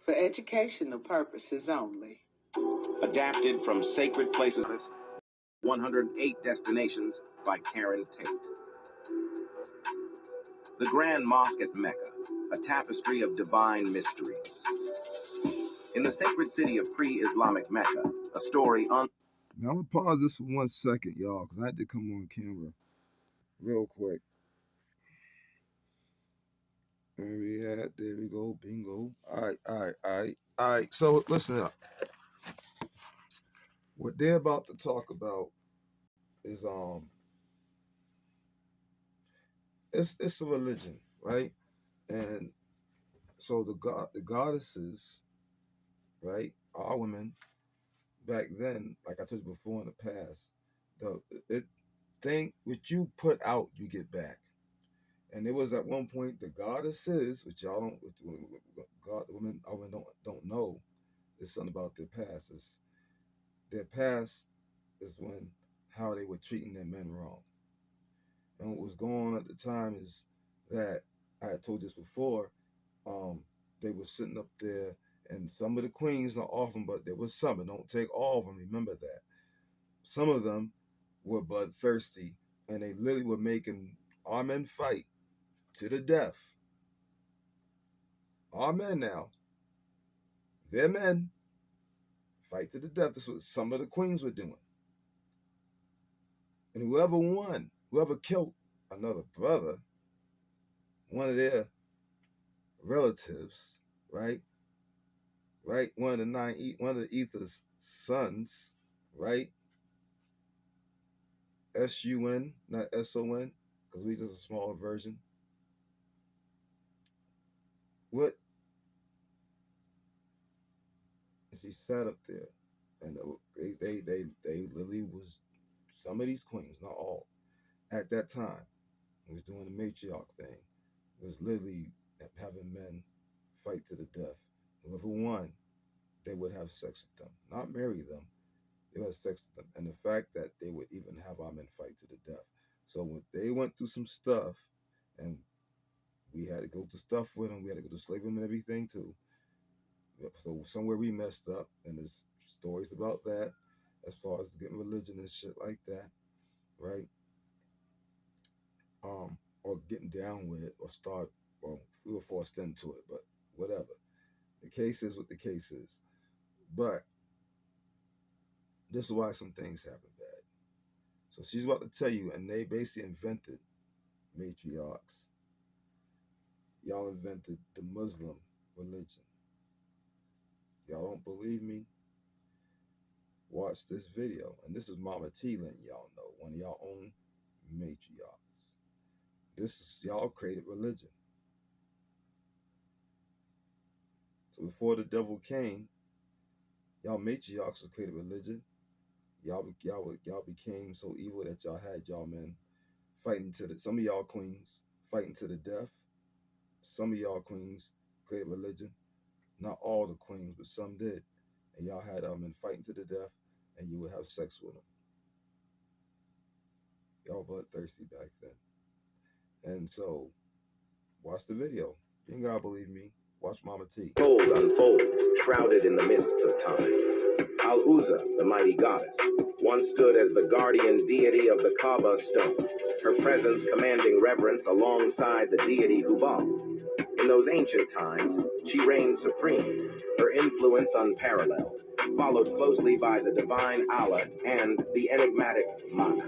for educational purposes only. Adapted from Sacred Places, 108 Destinations by Karen Tate. The Grand Mosque at Mecca, a tapestry of divine mysteries. In the sacred city of pre-Islamic Mecca, a story on... Now I'm gonna pause this for 1 second, y'all, because I had to come on camera real quick. There we at. There we go. Bingo. All right. So listen up. What they're about to talk about is it's a religion, right? And so the goddesses, right, are women back then, like I told you before in the past. What you put out, you get back. And it was at one point the goddesses, which y'all don't, women don't know. It's something about their past. Their past is how they were treating their men wrong. And what was going on at the time is that I had told this before. They were sitting up there, and some of the queens, not all of them, but there was some. And don't take all of them. Remember that. Some of them were bloodthirsty, and they literally were making our men fight to the death. Our men now, their men, fight to the death. That's what some of the queens were doing. And whoever won, whoever killed another brother, one of their relatives, right? One of the Ether's sons, right? S-U-N, not S-O-N, because we just a smaller version. What? As he sat up there, and they literally was, some of these queens, not all, at that time, was doing the matriarch thing, was literally having men fight to the death. Whoever won, they would have sex with them, not marry them. They would have sex with them, and the fact that they would even have our men fight to the death. So when they went through some stuff, and we had to go through stuff with them, we had to go to slavery and everything too. So somewhere we messed up, and there's stories about that, as far as getting religion and shit like that, right? Or getting down with it, or we were forced into it, but whatever. The case is what the case is. But this is why some things happen bad. So she's about to tell you, and they basically invented matriarchs. Y'all invented the Muslim religion. Y'all don't believe me? Watch this video. And this is Mama T letting y'all know, one of y'all own matriarchs. This is y'all created religion. So before the devil came, y'all matriarchs created religion. Y'all became so evil that y'all had y'all men fighting some of y'all queens fighting to the death. Some of y'all queens created religion. Not all the queens, but some did. And y'all had men fighting to the death, and you would have sex with them. Y'all bloodthirsty back then. And so, watch the video. You ain't gotta believe me. Watch Mama T. Gold unfolds, shrouded in the mists of time. Al-Uzza, the mighty goddess, once stood as the guardian deity of the Kaaba stone, her presence commanding reverence alongside the deity Hubal. In those ancient times, she reigned supreme, her influence unparalleled, followed closely by the divine Allah and the enigmatic Mat.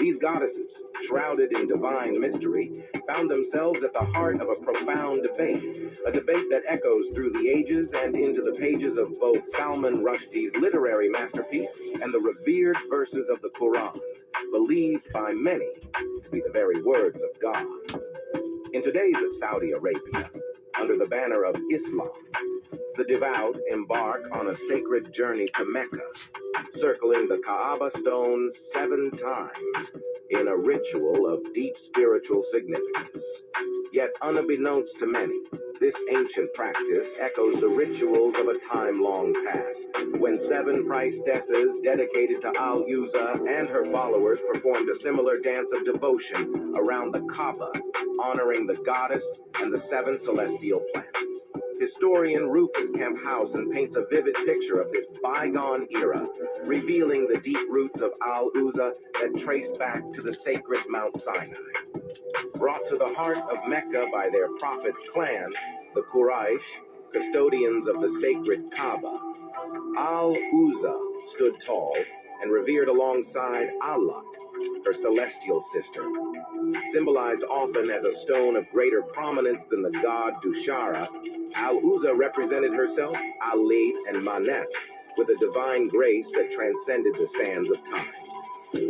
These goddesses, shrouded in divine mystery, found themselves at the heart of a profound debate, a debate that echoes through the ages and into the pages of both Salman Rushdie's literary masterpiece and the revered verses of the Quran, believed by many to be the very words of God. In today's Saudi Arabia, under the banner of Islam, the devout embark on a sacred journey to Mecca, circling the Kaaba stone 7 times in a ritual of deep spiritual significance. Yet unbeknownst to many, this ancient practice echoes the rituals of a time-long past, when 7 priestesses dedicated to Al-Uzza and her followers performed a similar dance of devotion around the Kaaba, honoring the goddess and the 7 celestial celestial planets. Historian Rufus Camphausen paints a vivid picture of this bygone era, revealing the deep roots of Al-Uzza that trace back to the sacred Mount Sinai. Brought to the heart of Mecca by their prophet's clan, the Quraysh, custodians of the sacred Kaaba, Al-Uzza stood tall and revered alongside Allat, her celestial sister. Symbolized often as a stone of greater prominence than the god Dushara, Al-Uzza represented herself, Al-Layth and Manat, with a divine grace that transcended the sands of time.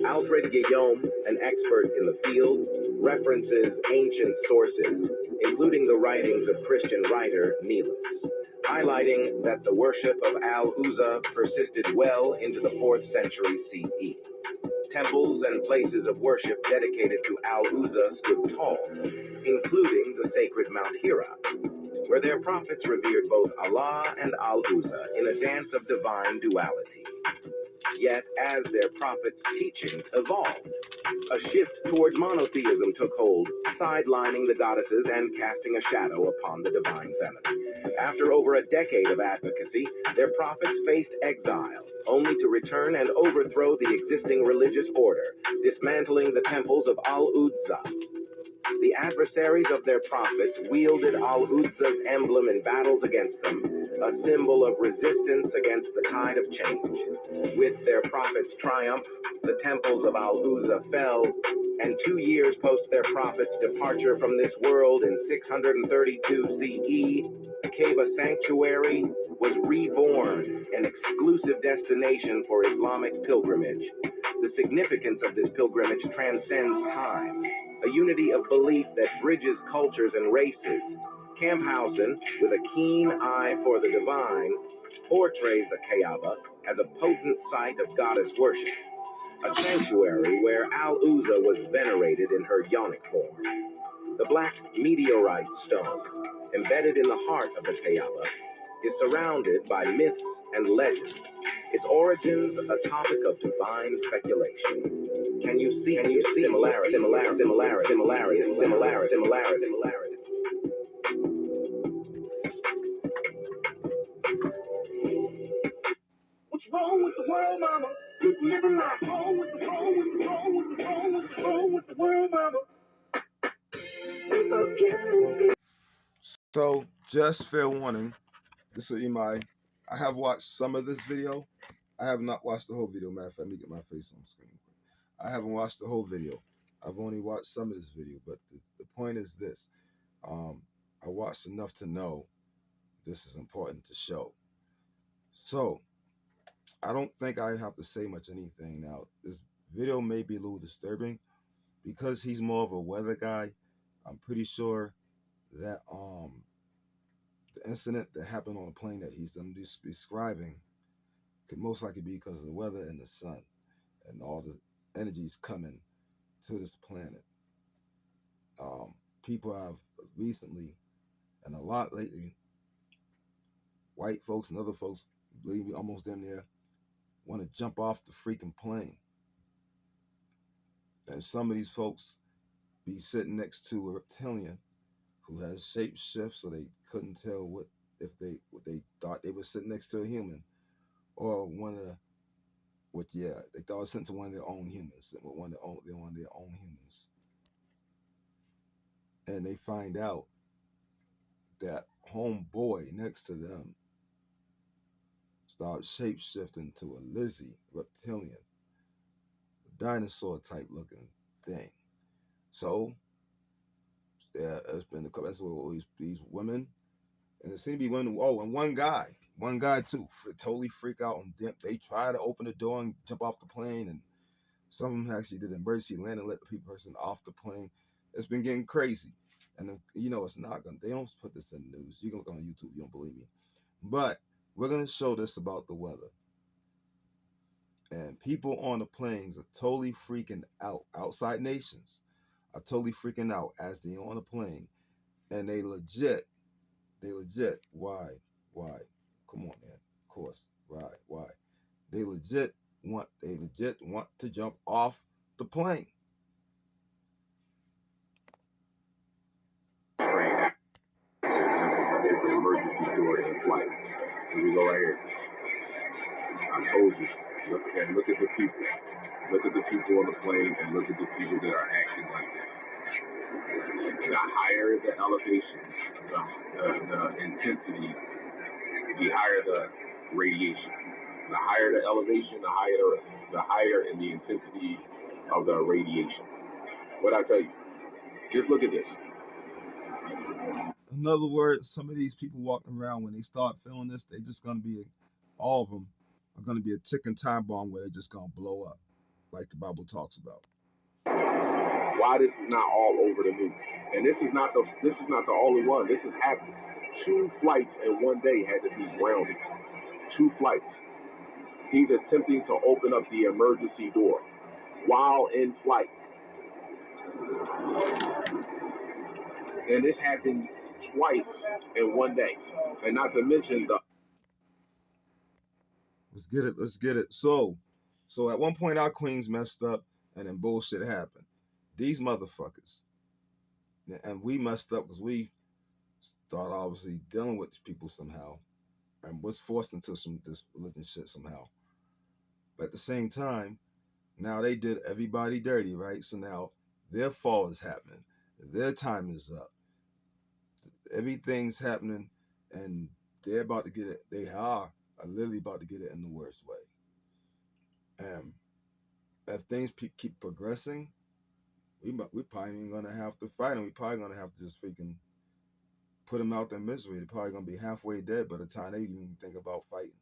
Alfred Guillaume, an expert in the field, references ancient sources, including the writings of Christian writer Nilus, highlighting that the worship of Al-Uzza persisted well into the 4th century CE. Temples and places of worship dedicated to Al-Uzza stood tall, including the sacred Mount Hira, where their prophets revered both Allah and Al-Uzza in a dance of divine duality. Yet, as their prophets' teachings evolved, a shift toward monotheism took hold, sidelining the goddesses and casting a shadow upon the divine feminine. After over a decade of advocacy, their prophets faced exile, only to return and overthrow the existing religious order, dismantling the temples of Al-Uzza. The adversaries of their prophets wielded Al-Uzza's emblem in battles against them, a symbol of resistance against the tide of change. With their prophet's triumph, the temples of Al-Uzza fell, and 2 years post their prophet's departure from this world in 632 CE, the Kaaba sanctuary was reborn, an exclusive destination for Islamic pilgrimage. The significance of this pilgrimage transcends time, a unity of belief that bridges cultures and races. Camphausen, with a keen eye for the divine, portrays the Kaaba as a potent site of goddess worship, a sanctuary where Al-Uzza was venerated in her yonic form. The black meteorite stone, embedded in the heart of the Kaaba, is surrounded by myths and legends, its origins a topic of divine speculation. Can you see similarity? What's wrong with the world, mama? Never mind. Wrong with the world, mama. So, just fair warning, this is Imai. I have watched some of this video. I have not watched the whole video. Matter of fact, let me get my face on the screen. I haven't watched the whole video. I've only watched some of this video, but the point is this. I watched enough to know this is important to show. So, I don't think I have to say much anything now. This video may be a little disturbing because he's more of a weather guy. I'm pretty sure that the incident that happened on the plane that he's describing could most likely be because of the weather and the sun and all the energies coming to this planet. People have recently, and a lot lately, white folks and other folks, believe me, almost damn near, want to jump off the freaking plane. And some of these folks be sitting next to a reptilian who has shape shift, so they couldn't tell what they thought they were sitting next to a human, or they thought it was sent to one of their own humans, one of their own humans, and they find out that homeboy next to them started shape shifting to a Lizzie reptilian, a dinosaur type looking thing. So there's been a couple. That's what these women, and it seemed to be women. Oh, and one guy too, totally freak out and dip. They try to open the door and jump off the plane, and some of them actually did an emergency landing, let the person off the plane. It's been getting crazy, and it's not gonna. They don't put this in the news. You can look on YouTube. You don't believe me, but we're gonna show this about the weather. And people on the planes are totally freaking out. Outside nations are totally freaking out as they're on the plane, and they legit. Why? Come on, man. Of course. Why? They legit want to jump off the plane. emergency door in flight. Here we go right here. I told you. Look at the people. Look at the people on the plane and look at the people that are acting like this. The higher the elevation, the intensity, the higher the radiation. The higher the elevation, the higher in the intensity of the radiation. What I tell you, just look at this. In other words, some of these people walking around, when they start feeling this, they just gonna be, all of them are gonna be a ticking time bomb where they're just gonna blow up, like the Bible talks about. Why this is not all over the news, and this is not the only one. This has happened. 2 flights in one day had to be grounded. 2 flights. He's attempting to open up the emergency door while in flight, and this happened twice in one day, and not to mention the. Let's get it. So at one point our queens messed up, and then bullshit happened. These motherfuckers, and we messed up because we started obviously dealing with these people somehow, and was forced into this religion shit somehow. But at the same time, now they did everybody dirty, right? So now their fall is happening. Their time is up. Everything's happening, and they're about to get it. They are literally about to get it in the worst way. And if things keep progressing, we probably ain't gonna have to fight, and we probably gonna have to just freaking put them out their misery. They're probably gonna be halfway dead by the time they even think about fighting.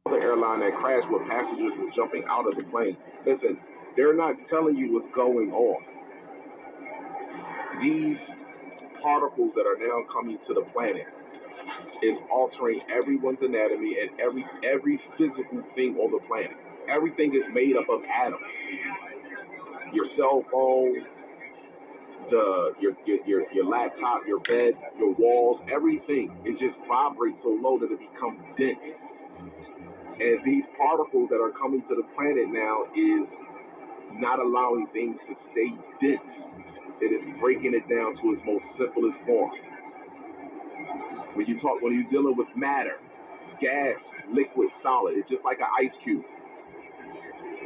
The airline that crashed where passengers were jumping out of the plane. Listen, they're not telling you what's going on. These particles that are now coming to the planet is altering everyone's anatomy and every physical thing on the planet. Everything is made up of atoms. Your cell phone, your laptop, your bed, your walls, everything. It just vibrates so low that it becomes dense. And these particles that are coming to the planet now is not allowing things to stay dense. It is breaking it down to its most simplest form. When you're dealing with matter, gas, liquid, solid, it's just like an ice cube.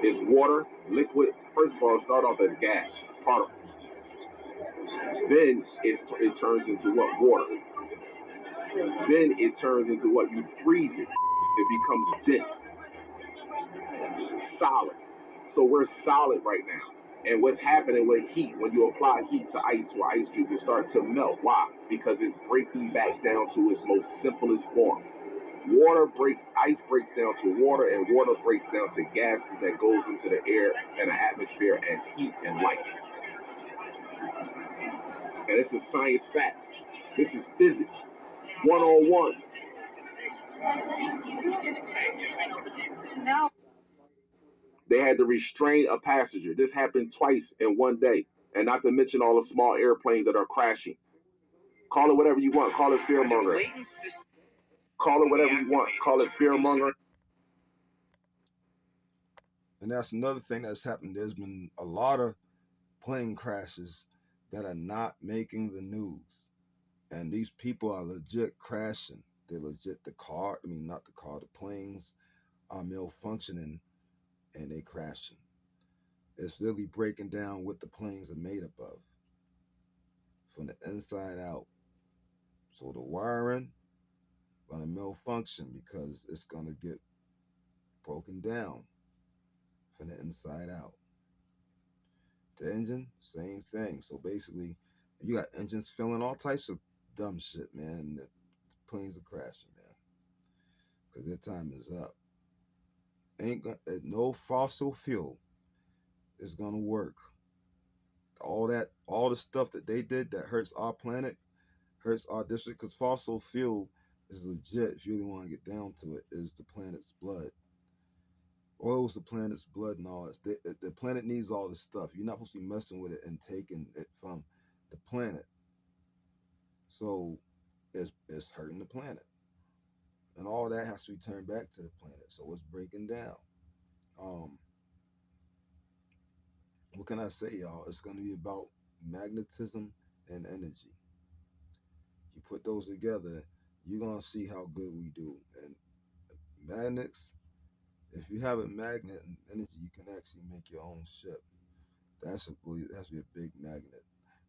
It's water, liquid. First of all, it starts off as gas, particles. Then it turns into what? Water. Then it turns into what? You freeze it. It becomes dense. Solid. So we're solid right now. And what's happening with heat, when you apply heat to ice or ice cube, it starts to melt. Why? Because it's breaking back down to its most simplest form. Ice breaks down to water, and water breaks down to gases that goes into the air and the atmosphere as heat and light. And this is science facts. This is physics. 101. No. They had to restrain a passenger. This happened twice in one day. And not to mention all the small airplanes that are crashing. Call it whatever you want. Call it fearmonger. Call it whatever you want. Call it fearmonger. And that's another thing that's happened. There's been a lot of plane crashes that are not making the news. And these people are legit crashing. They're legit, the planes are malfunctioning and they crashing. It's really breaking down what the planes are made up of from the inside out. So the wiring gonna malfunction because it's gonna get broken down from the inside out. The engine, same thing. So basically, you got engines filling all types of dumb shit, man. The planes are crashing, man, because their time is up. No fossil fuel is gonna work. All the stuff that they did that hurts our planet, hurts our district, because fossil fuel is legit. If you really want to get down to it, is the planet's blood. Oil's the planet's blood and all that. The planet needs all this stuff. You're not supposed to be messing with it and taking it from the planet. So it's hurting the planet. And all that has to return back to the planet. So it's breaking down. What can I say, y'all? It's going to be about magnetism and energy. You put those together, you're gonna see how good we do. And magnets, if you have a magnet and energy, you can actually make your own ship. That's be a big magnet.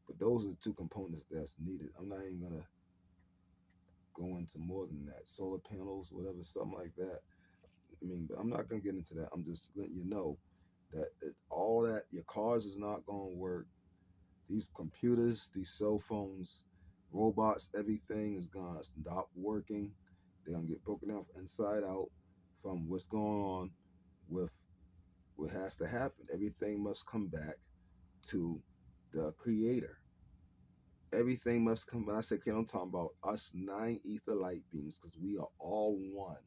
But those are the two components that's needed. I'm not even gonna go into more than that. Solar panels, whatever, something like that. I mean, but I'm not gonna get into that. I'm just letting you know that all that your cars is not gonna work. These computers, these cell phones, robots, everything is gonna stop working. They're gonna get broken down inside out from what's going on with what has to happen. Everything must come back to the creator. Everything must come. When I say I'm talking about us 9 ether light beings, because we are all one.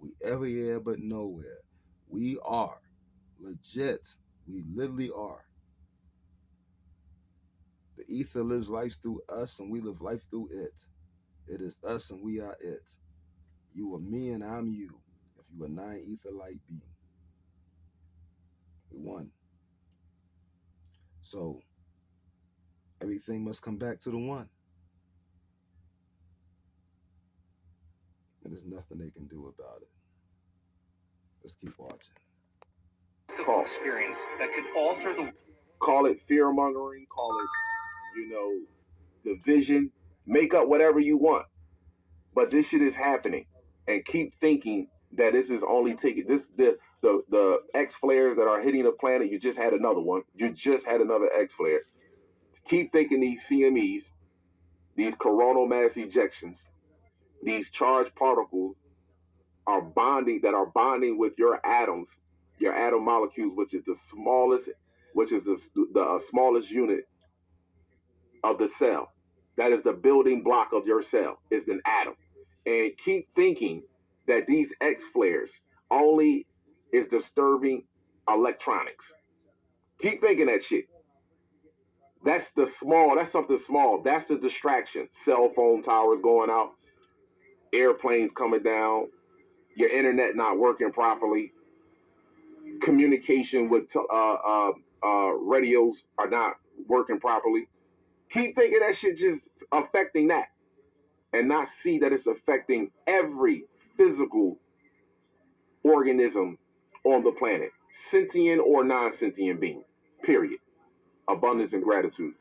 We everywhere but nowhere. We are legit. We literally are. The ether lives life through us, and we live life through it. It is us, and we are it. You are me, and I'm you. If you are 9 ether light being, we one. So everything must come back to the one, and there's nothing they can do about it. Let's keep watching. Experience that could alter the. Call it fear mongering. Call it, division. Make up whatever you want. But this shit is happening, and keep thinking that this is only taking this the X flares that are hitting the planet. You just had another one. You just had another X flare. Keep thinking these CMEs, these coronal mass ejections, these charged particles are bonding with your atoms, your atom molecules, which is the smallest, the smallest unit of the cell. That is the building block of your cell, is an atom. And keep thinking that these X flares only is disturbing electronics. Keep thinking that shit. That's something small. That's the distraction. Cell phone towers going out, airplanes coming down, your internet not working properly, communication with radios are not working properly. Keep thinking that shit just affecting that, and not see that it's affecting every physical organism on the planet, sentient or non-sentient being, period. Abundance and gratitude.